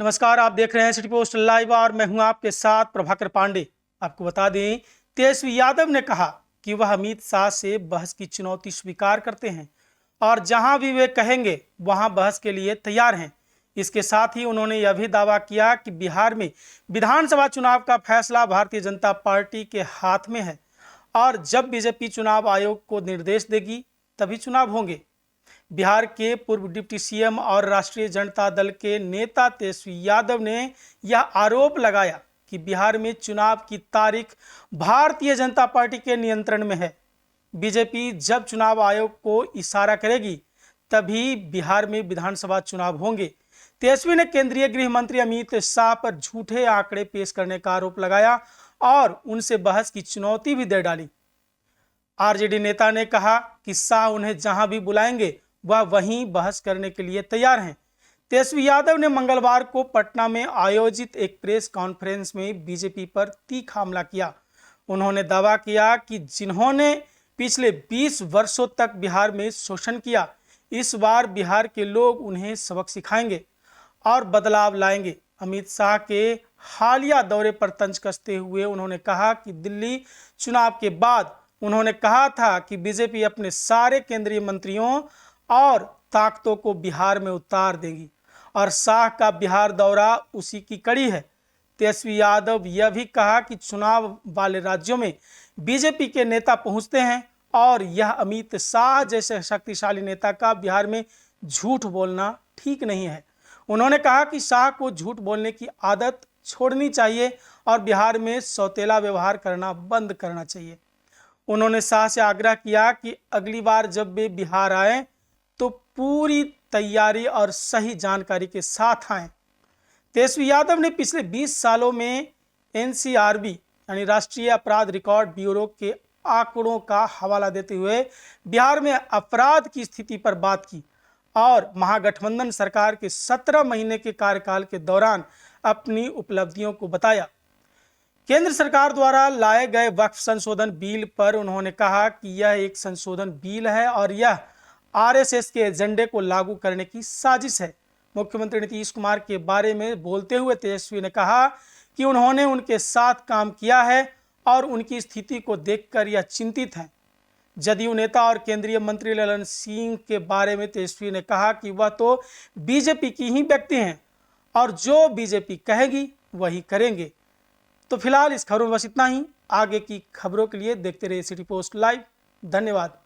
नमस्कार, आप देख रहे हैं सिटी पोस्ट लाइव और मैं हूं आपके साथ प्रभाकर पांडे। आपको बता दें, तेजस्वी यादव ने कहा कि वह अमित शाह से बहस की चुनौती स्वीकार करते हैं और जहां भी वे कहेंगे वहां बहस के लिए तैयार हैं। इसके साथ ही उन्होंने यह भी दावा किया कि बिहार में विधानसभा चुनाव का फैसला भारतीय जनता पार्टी के हाथ में है और जब बीजेपी चुनाव आयोग को निर्देश देगी तभी चुनाव होंगे। बिहार के पूर्व डिप्टी सीएम और राष्ट्रीय जनता दल के नेता तेजस्वी यादव ने यह आरोप लगाया कि बिहार में चुनाव की तारीख भारतीय जनता पार्टी के नियंत्रण में है। बीजेपी जब चुनाव आयोग को इशारा करेगी तभी बिहार में विधानसभा चुनाव होंगे। तेजस्वी ने केंद्रीय गृह मंत्री अमित शाह पर झूठे आंकड़े पेश करने का आरोप लगाया और उनसे बहस की चुनौती भी दे डाली। आरजेडी नेता ने कहा कि शाह उन्हें जहां भी बुलाएंगे वह वहीं बहस करने के लिए तैयार हैं। तेजस्वी यादव ने मंगलवार को पटना में आयोजित एक प्रेस कॉन्फ्रेंस में बीजेपी पर तीखा हमला किया। उन्होंने दावा किया कि जिन्होंने पिछले 20 वर्षों तक बिहार में शोषण किया, इस बार बिहार के लोग उन्हें सबक सिखाएंगे और बदलाव लाएंगे। अमित शाह के हालिया दौरे पर तंज कसते हुए उन्होंने कहा कि दिल्ली चुनाव के बाद उन्होंने कहा था कि बीजेपी अपने सारे केंद्रीय मंत्रियों और ताकतों को बिहार में उतार देगी और शाह का बिहार दौरा उसी की कड़ी है। तेजस्वी यादव यह भी कहा कि चुनाव वाले राज्यों में बीजेपी के नेता पहुंचते हैं और यह अमित शाह जैसे शक्तिशाली नेता का बिहार में झूठ बोलना ठीक नहीं है। उन्होंने कहा कि शाह को झूठ बोलने की आदत छोड़नी चाहिए और बिहार में सौतेला व्यवहार करना बंद करना चाहिए। उन्होंने शाह से आग्रह किया कि अगली बार जब वे बिहार आए तो पूरी तैयारी और सही जानकारी के साथ आएं। तेजस्वी यादव ने पिछले 20 सालों में एनसीआरबी यानी राष्ट्रीय अपराध रिकॉर्ड ब्यूरो के आंकड़ों का हवाला देते हुए बिहार में अपराध की स्थिति पर बात की और महागठबंधन सरकार के 17 महीने के कार्यकाल के दौरान अपनी उपलब्धियों को बताया। केंद्र सरकार द्वारा लाए गए वक्फ संशोधन बिल पर उन्होंने कहा कि यह एक संशोधन बिल है और यह आरएसएस के एजेंडे को लागू करने की साजिश है। मुख्यमंत्री नीतीश कुमार के बारे में बोलते हुए तेजस्वी ने कहा कि उन्होंने उनके साथ काम किया है और उनकी स्थिति को देखकर यह चिंतित हैं। जदयू नेता और केंद्रीय मंत्री ललन सिंह के बारे में तेजस्वी ने कहा कि वह तो बीजेपी की ही व्यक्ति हैं और जो बीजेपी कहेगी वही करेंगे। तो फिलहाल इस खबरों में बस इतना ही। आगे की खबरों के लिए देखते रहिए सिटी पोस्ट लाइव। धन्यवाद।